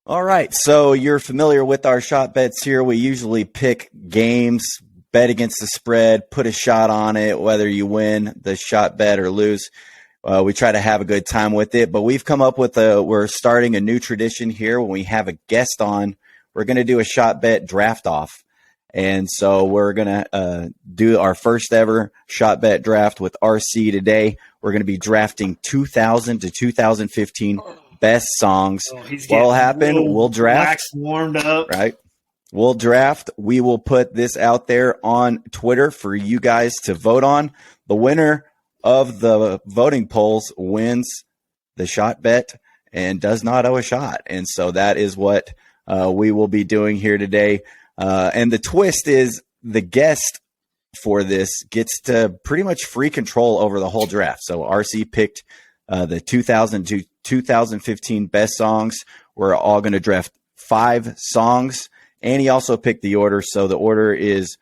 All right, so you're familiar with our shot bets here. We usually pick games, bet against the spread, put a shot on it, whether you win the shot bet or lose. We try to have a good time with it, but we've come up with we're starting a new tradition here. When we have a guest on, we're going to do a shot bet draft off. And so we're going to do our first ever shot bet draft with RC today. We're going to be drafting 2000 to 2015 best songs. What'll happen? We'll draft. Warmed up. Right. We'll draft. We will put this out there on Twitter for you guys to vote on. The winner of the voting polls wins the shot bet and does not owe a shot. And so that is what we will be doing here today. And the twist is the guest for this gets to pretty much free control over the whole draft. So RC picked the 2000 to 2015 best songs. We're all going to draft 5 songs. And he also picked the order. So the order is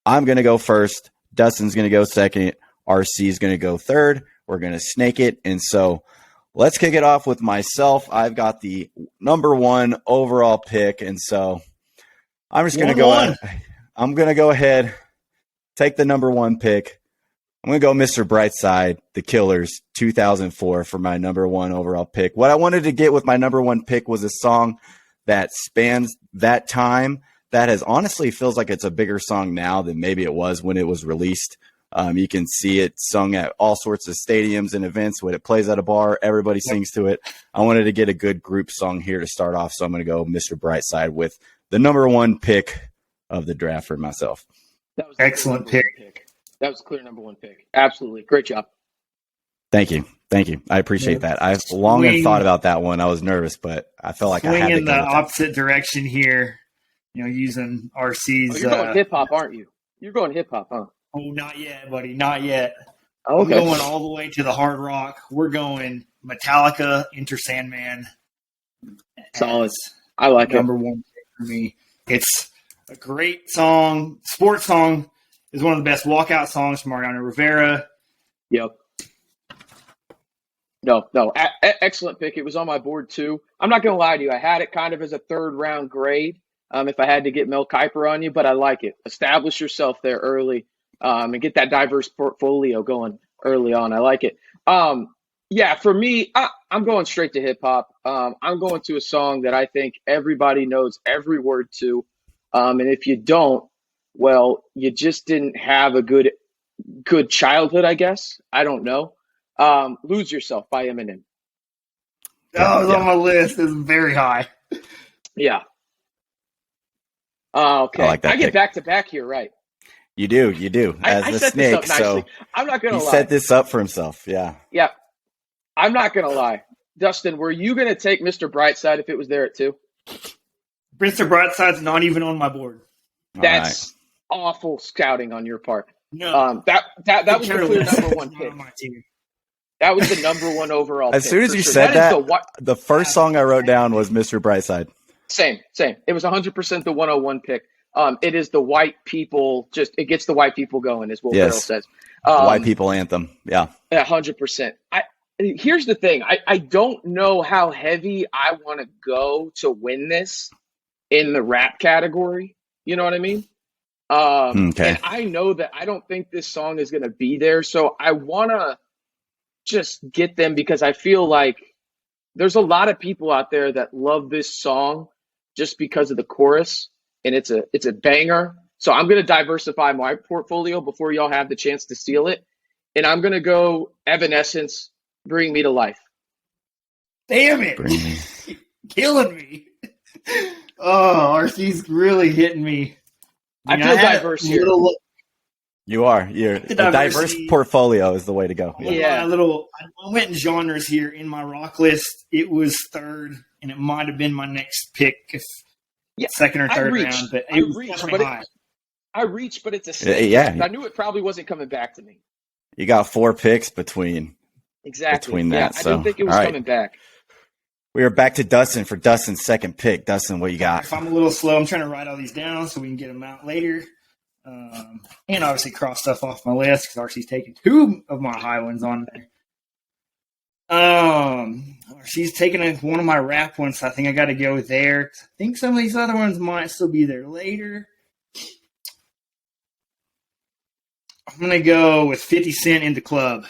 I'm going to go first. Dustin's going to go second. RC is going to go third. We're going to snake it. And so let's kick it off with myself. I've got the number 1 overall pick. And so I'm just going to go ahead. I'm going to go ahead, take the number 1 pick. I'm going to go Mr. Brightside, The Killers, 2004 for my number 1 overall pick. What I wanted to get with my number 1 pick was a song that spans that time that has honestly feels like it's a bigger song now than maybe it was when it was released. You can see it sung at all sorts of stadiums and events. When it plays at a bar, everybody sings to it. I wanted to get a good group song here to start off, so I'm going to go Mr. Brightside with the number 1 pick of the draft for myself. That was excellent pick. That was a clear number 1 pick. Absolutely. Great job. Thank you. I appreciate that. I've long thought about that one. I was nervous, but I felt like I had to in the opposite direction here, using RC's. You're going hip-hop, aren't you? You're going hip-hop, huh? Oh, not yet, buddy. Not yet. Okay. We're going all the way to the hard rock. We're going Metallica, Enter Sandman. Solid. I like number 1 pick for me. It's a great song. Sports song is one of the best walkout songs from Mariano Rivera. Yep. No. Excellent pick. It was on my board, too. I'm not going to lie to you. I had it kind of as a 3rd-round grade if I had to get Mel Kiper on you, but I like it. Establish yourself there early and get that diverse portfolio going early on. I like it. Yeah, for me, I'm going straight to hip-hop. I'm going to a song that I think everybody knows every word to. And if you don't, well, you just didn't have a good childhood, I guess. I don't know. Lose Yourself by Eminem. That was on my list. It's very high. Yeah. Okay. I like that I get pick. back-to-back here, right? You do. As I the set snake, this up nicely. so I'm not going to lie. He set this up for himself, yeah. Yeah. I'm not going to lie. Dustin, were you going to take Mr. Brightside if it was there at 2? Mr. Brightside's not even on my board. That's awful scouting on your part. No. That was the clear number 1 pick. That was the number 1 overall As pick. soon as you said that, the first song I wrote down was Mr. Brightside. Same. It was 100% the 101 pick. It is the white people, it gets the white people going, is what Carol says. White people anthem, yeah. 100%. Here's the thing. I don't know how heavy I want to go to win this in the rap category. You know what I mean? Okay. And I know that I don't think this song is going to be there, so I want to just get them because I feel like there's a lot of people out there that love this song just because of the chorus, and it's a banger. So I'm going to diversify my portfolio before y'all have the chance to steal it, and I'm going to go Evanescence, Bring Me to Life. Damn it. Killing me. Oh, RC's really hitting me. I feel diverse here. You are. A diverse portfolio is the way to go. Yeah. I went in genres here in my rock list. It was 3rd, and it might have been my next pick if 2nd or 3rd round. But it was definitely high. I reached, but it's a snake. Yeah. I knew it probably wasn't coming back to me. You got 4 picks between that. I didn't think it was coming back. We are back to Dustin for Dustin's 2nd pick. Dustin, what you got? If I'm a little slow, I'm trying to write all these down so we can get them out later. And obviously cross stuff off my list because RC's taking 2 of my high ones on there. She's taking one of my rap ones, so I think I got to go there. I think some of these other ones might still be there later. I'm gonna go with 50 Cent in the club.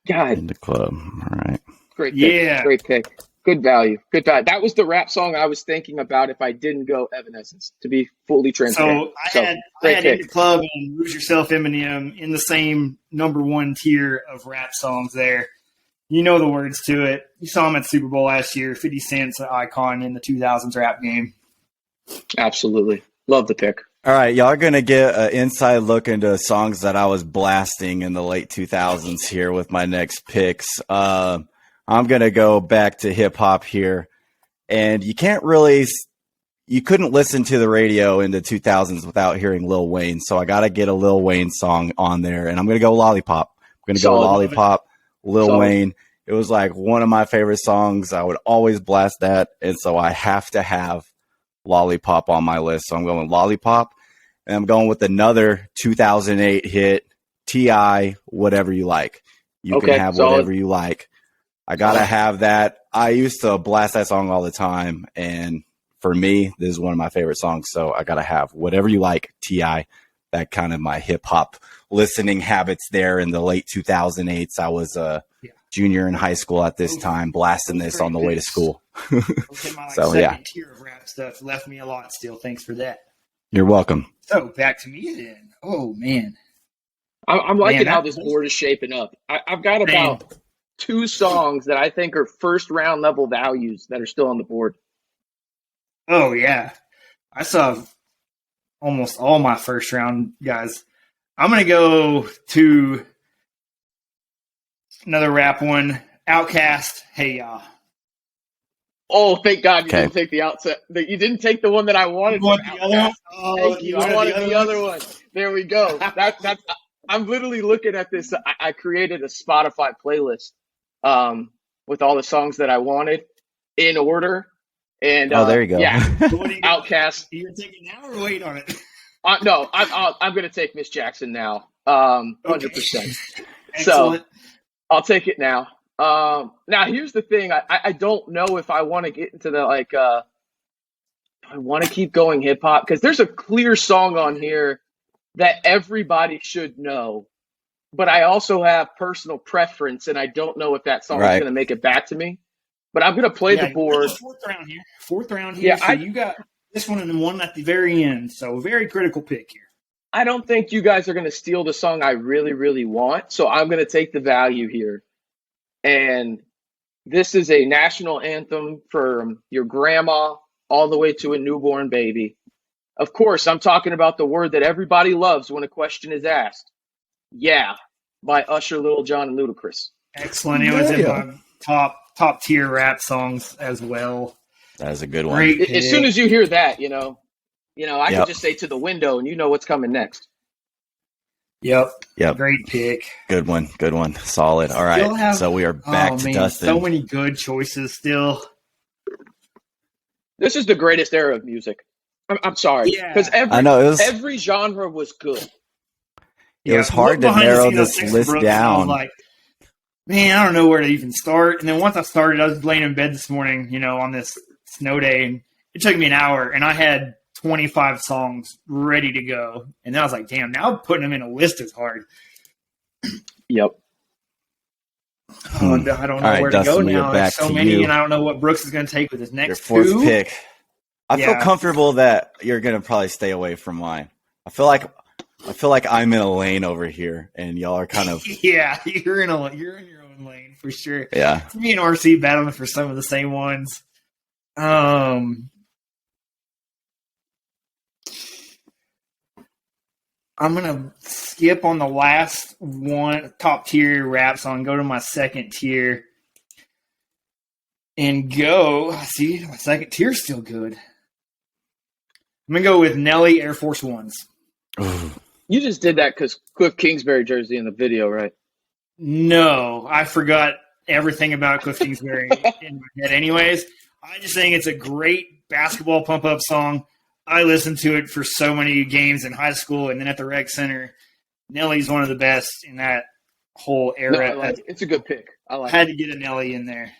God, In the club. All right. great pick. Yeah. Great pick. Good value. Good value. That was the rap song I was thinking about if I didn't go Evanescence, to be fully transparent. So I had In the Club and Lose Yourself Eminem in the same number one tier of rap songs there. You know the words to it. You saw him at Super Bowl last year. 50 Cent's an icon in the 2000s rap game. Absolutely. Love the pick. All right, y'all are going to get an inside look into songs that I was blasting in the late 2000s here with my next picks. I'm going to go back to hip-hop here. And you couldn't listen to the radio in the 2000s without hearing Lil Wayne. So I got to get a Lil Wayne song on there. And I'm going to go Lollipop. I'm going to go Lollipop, Lil Wayne. It was like one of my favorite songs. I would always blast that. And so I have to have Lollipop on my list. So I'm going Lollipop, and I'm going with another 2008 hit, T.I., Whatever You Like. You can have whatever you like. I got to have that. I used to blast that song all the time, and for me, this is one of my favorite songs, so I got to have Whatever You Like, T.I. That kind of my hip-hop listening habits there in the late 2008s. I was junior in high school at this time, blasting this on the way to school. So yeah, tier of rap stuff left me a lot still. Thanks for that. You're welcome. So back to me then. Oh man, I'm liking how this board is shaping up. I've got about 2 songs that I think are first round level values that are still on the board. Oh yeah, I saw almost all my first round guys. I'm gonna go to another rap one. Outkast, Hey Ya. Oh, thank God you didn't take the outset. You didn't take the one that I wanted. You want the other one? Oh, thank you. I wanted the other one. There we go. That's. I'm literally looking at this. I created a Spotify playlist with all the songs that I wanted in order. And there you go. Yeah, Outkast. You're taking now or wait on it? No, I'm going to take Miss Jackson now. 100%. So I'll take it now. Now here's the thing. I don't know if I want to get into the I want to keep going hip hop, because there's a clear song on here that everybody should know, but I also have personal preference, and I don't know if that song is going to make it back to me. But I'm going to play the board. Fourth round here. Yeah, so you got this one and then one at the very end. So a very critical pick here. I don't think you guys are going to steal the song I really, really want. So I'm going to take the value here. And this is a national anthem from your grandma all the way to a newborn baby. Of course, I'm talking about the word that everybody loves when a question is asked. Yeah, by Usher, Lil Jon, and Ludacris. Excellent. It was in my top tier rap songs as well. That is a good one. As soon as you hear that, I can just say To the Window, and you know what's coming next. Yep. Great pick. Good one. Solid. All right. So we are back to Dustin. So many good choices still. This is the greatest era of music. I'm sorry. Because every genre was good. It was hard to narrow this list down. Man, I don't know where to even start. And then once I started, I was laying in bed this morning, on this snow day, and it took me an hour, and I had 25 songs ready to go. And then I was like, damn, now putting them in a list is hard. Yep. I don't know where to go now. There's so many, and I don't know what Brooks is going to take with his next Your fourth pick. I feel comfortable that you're going to probably stay away from mine. I feel like I'm in a lane over here, and y'all are kind of you're in your own lane for sure. Yeah, it's me and RC battling for some of the same ones. I'm gonna skip on the last one top tier rap song, go to my second tier, and go. See, my second tier's still good. I'm gonna go with Nelly, Air Force Ones. You just did that because Cliff Kingsbury jersey in the video, right? No, I forgot everything about Cliff Kingsbury in my head anyways. I just think it's a great basketball pump-up song. I listened to it for so many games in high school and then at the rec center. Nelly's one of the best in that whole era. No, it's a good pick. I like Had it. to get a Nelly in there.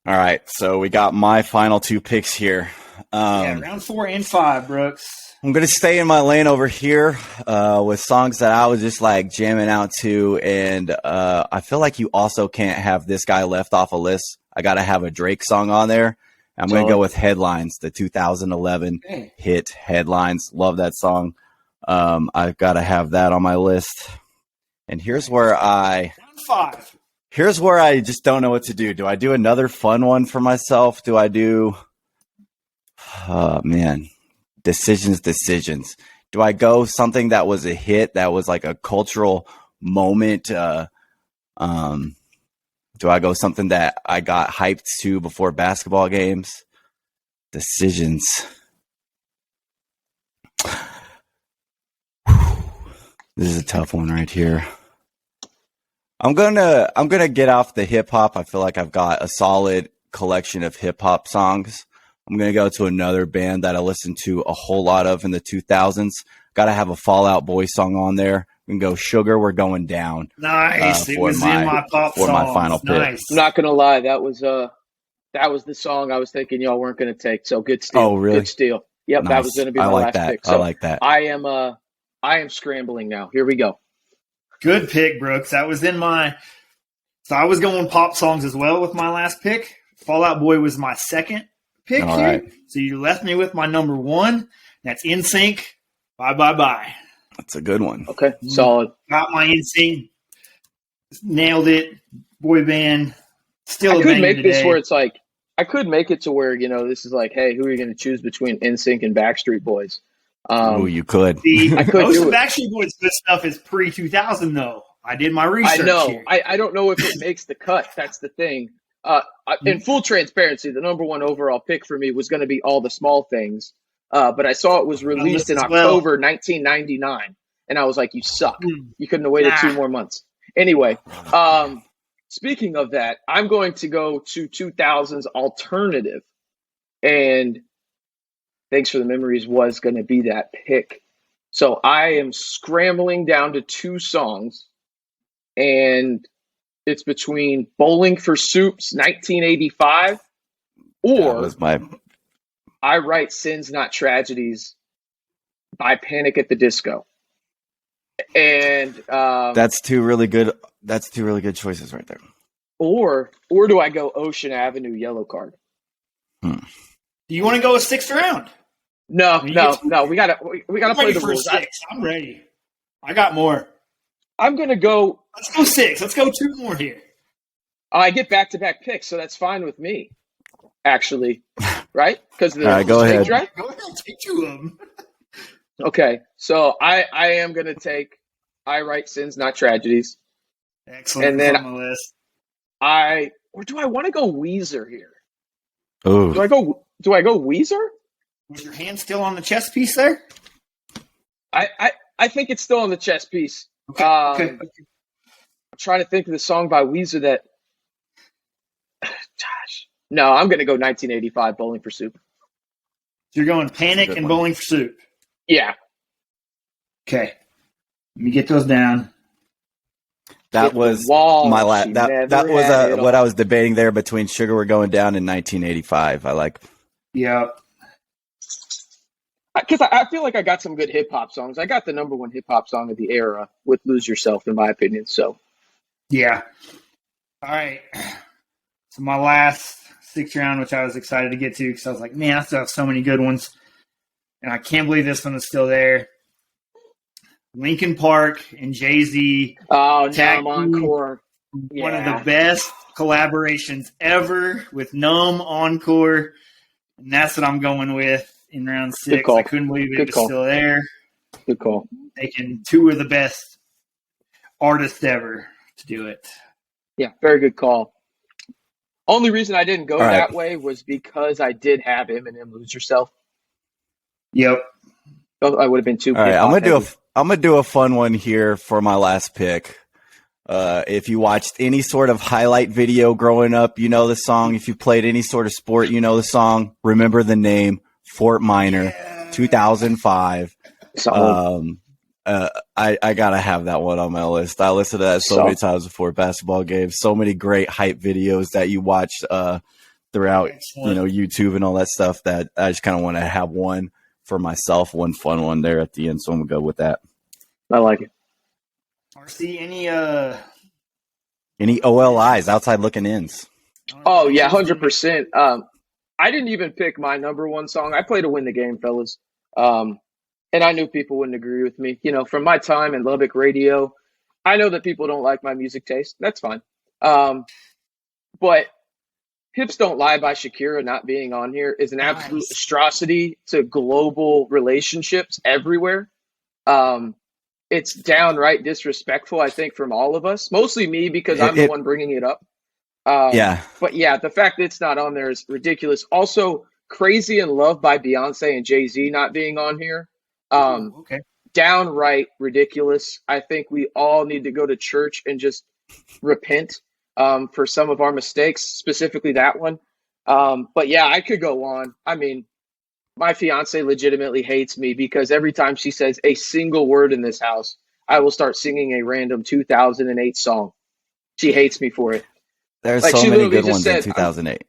All right, so we got my final two picks here. Round 4 and 5, Brooks. I'm going to stay in my lane over here with songs that I was just like jamming out to. And I feel like you also can't have this guy left off a list. I got to have a Drake song on there. I'm going to go with Headlines, the 2011 hit Headlines. Love that song. I've got to have that on my list. And here's where Round 5. Here's where I just don't know what to do. Do I do another fun one for myself? Do I do, oh man, decisions. Do I go something that was a hit, that was like a cultural moment? Do I go something that I got hyped to before basketball games? Decisions. This is a tough one right here. I'm gonna get off the hip hop. I feel like I've got a solid collection of hip hop songs. I'm gonna go to another band that I listened to a whole lot of in the 2000s. Got to have a Fall Out Boy song on there. We can go Sugar, We're Going Down. Nice. It was in my pop for songs. my final pick. Nice. I'm not gonna lie, that was the song I was thinking y'all weren't gonna take. So good steal. Oh, really? Good steal. Yep, Nice. that was gonna be my last pick. So I like that. I am scrambling now. Here we go. Good pick, Brooks. That was in my. So I was going pop songs as well with my last pick. Fall Out Boy was my second pick All here. right. So you left me with my number 1. That's NSYNC. Bye, bye, bye. That's a good one. Okay, solid. Got my NSYNC. Nailed it. Boy band. Still I a could banger make today. this where it's like I could make it to where this is like, hey, who are you going to choose between NSYNC and Backstreet Boys? Oh, you could. I could most do of it. Backstreet Boys good stuff is pre-2000 though. I did my research. I know. Here. I don't know if it makes the cut. That's the thing. In full transparency, the number 1 overall pick for me was going to be All the Small Things, but I saw it was released in October 1999, and I was like, "You suck! You couldn't have waited 2 more months." Anyway, speaking of that, I'm going to go to 2000s alternative, and Thanks for the Memories was going to be that pick. So I am scrambling down to 2 songs, and it's between Bowling for Soup's 1985 or I Write Sins Not Tragedies by Panic at the Disco. And That's two really good choices right there. Or do I go Ocean Avenue Yellow Card? Do you want to go a 6th round? No. We gotta play the rules. I'm ready. I got more. I'm gonna go. Let's go 6. Let's go 2 more here. I get back-to-back picks, so that's fine with me. Actually, right? Because all right, go ahead. Right? Go ahead, take 2 of them. Okay, so I am gonna take I Write Sins Not Tragedies. Excellent. And then on the list. or do I want to go Weezer here? Oh, Do I go Weezer? Was your hand still on the chess piece there? I think it's still on the chess piece. Okay. I'm trying to think of the song by Weezer that. Gosh, no, I'm going to go 1985 Bowling for Soup. So you're going Panic and Bowling for Soup. Yeah, Okay. Let me get those down. that was my last. That was what I was debating there between Sugar We're Going Down and 1985. I like. Yeah. because I feel like I got some good hip hop songs. I got the number 1 hip hop song of the era with "Lose Yourself," in my opinion. So, Yeah. All right. So my last 6th round, which I was excited to get to because I was like, man, I still have so many good ones. And I can't believe this one is still there. Linkin Park and Jay-Z. Numb Encore. One of the best collaborations ever with Numb Encore. And that's what I'm going with in round 6. I couldn't believe it was still there. Good call. Taking 2 of the best artists ever to do it. Yeah, very good call. Only reason I didn't go that way was because I did have Eminem "Lose Yourself." Yep. I would have been too. All right, I'm gonna do a fun one here for my last pick. If you watched any sort of highlight video growing up, you know the song. If you played any sort of sport, you know the song. Remember the name, Fort Minor, 2005. I gotta have that one on my list. I listened to that so many times before basketball games. So many great hype videos that you watched throughout, YouTube and all that stuff. That I just kind of want to have one for myself, one fun one there at the end. So I'm gonna go with that. I like it. RC, any OLIs, outside looking ins? Oh yeah, 100%. I didn't even pick my number one song. I played to win the game, fellas. And I knew people wouldn't agree with me. From my time in Lubbock radio, I know that people don't like my music taste. That's fine. But Hips Don't Lie by Shakira not being on here is an absolute atrocity to global relationships everywhere. It's downright disrespectful, I think, from all of us. Mostly me, because I'm the one bringing it up. But yeah, the fact that it's not on there is ridiculous. Also, Crazy in Love by Beyonce and Jay-Z not being on here. Downright ridiculous. I think we all need to go to church and just repent for some of our mistakes, specifically that one. But yeah, I could go on. I mean, my fiance legitimately hates me because every time she says a single word in this house, I will start singing a random 2008 song. She hates me for it. There's so many good ones in 2008.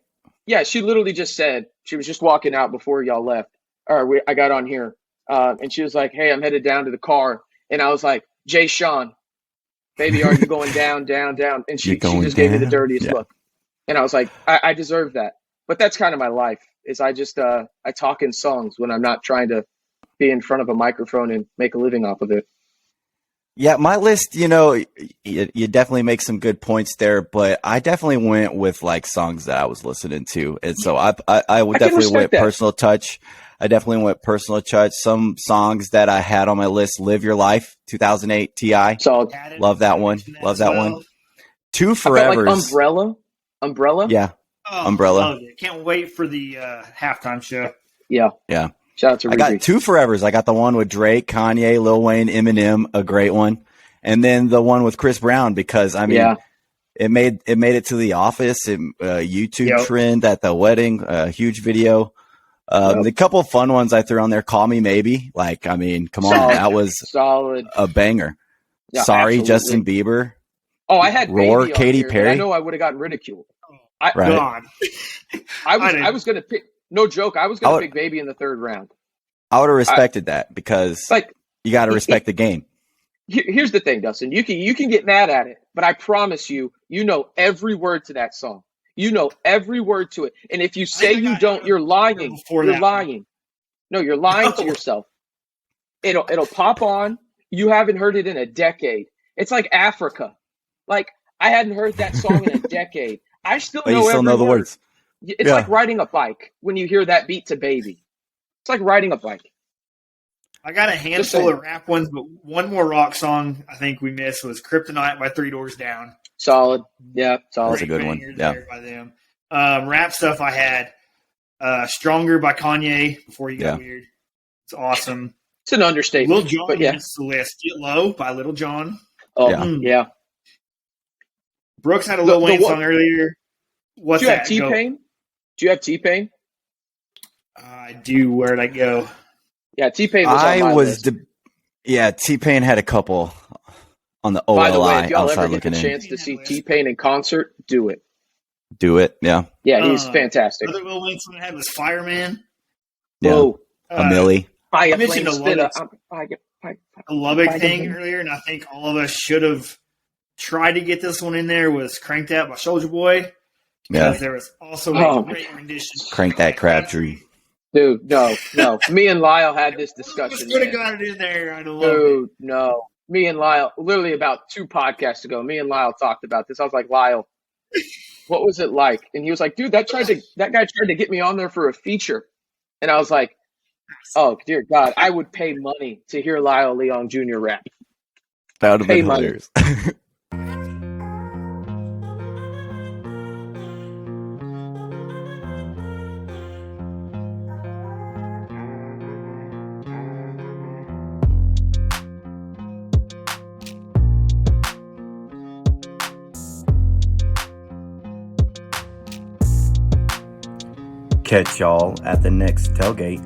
Yeah, she literally just said, she was just walking out before y'all left. I got on here. And she was like, hey, I'm headed down to the car. And I was like, Jay Sean, baby, are you going down, down, down? And she just gave me the dirtiest look. And I was like, I deserve that. But that's kind of my life, is I just I talk in songs when I'm not trying to be in front of a microphone and make a living off of it. Yeah, my list, you definitely make some good points there, but I definitely went with like songs that I was listening to. And so I would definitely went personal touch. I definitely went personal touch. Some songs that I had on my list: Live Your Life, 2008 T.I. Solid. Love that one. Love that one. Two Forevers. Like Umbrella? Yeah. Umbrella. Can't wait for the halftime show. Yeah. Shout out to Ruby. I got two Forevers. I got the one with Drake, Kanye, Lil Wayne, Eminem, a great one. And then the one with Chris Brown, because it made it to The Office, YouTube trend at the wedding, huge video. The couple of fun ones I threw on there, Call Me Maybe. Like, I mean, come on, that was solid, a banger. Yeah, Sorry, absolutely. Justin Bieber. Oh, I had Roar, Baby Katy on Perry. I know I would have gotten ridiculed. God. I was going to pick. No joke. I was going to pick Baby in the third round. I would have respected that, because you got to respect the game. Here's the thing, Dustin. You can get mad at it, but I promise you know every word to that song. You know every word to it. And if you say you don't, you're lying. You're lying. No, you're lying to yourself. It'll pop on. You haven't heard it in a decade. It's like Africa. Like, I hadn't heard that song in a decade. I still know every know the word. words. It's like riding a bike when you hear that beat to Baby. It's like riding a bike. I got a handful of rap ones, but one more rock song I think we missed was Kryptonite by Three Doors Down. Solid. Yeah, solid. That's a good one. Yeah. By them. Rap stuff I had Stronger by Kanye, Before You Got Weird. It's awesome. It's an understatement. Lil Jon but yeah. the list. Get Low by Little John. Oh, yeah. Brooks had a Lil Wayne song earlier. What's that? Do you have T-Pain? Do you have T-Pain? I do. Where'd I go? Yeah, T-Pain was on my list. T-Pain had a couple on the OLI. By the way, if y'all outside ever get the looking chance to see T-Pain in concert, do it. Do it, yeah. Yeah, he's fantastic. Another Lil Wayne song I had was Fireman. Yeah. Oh, a Millie. I mentioned a Lubbock thing earlier, and I think all of us should have tried to get this one in there. Was Cranked Out by Soulja Boy. Because there was also a great rendition. Crank That Crabtree. Dude, no. Me and Lyle had this discussion. I could have got it in there. I'd have loved Dude, it. no. Me and Lyle, literally about 2 podcasts ago, me and Lyle talked about this. I was like, Lyle, what was it like? And he was like, dude, that guy tried to get me on there for a feature. And I was like, oh, dear God, I would pay money to hear Lyle Leon Jr. rap. That would have been hilarious. Catch y'all at the next tailgate.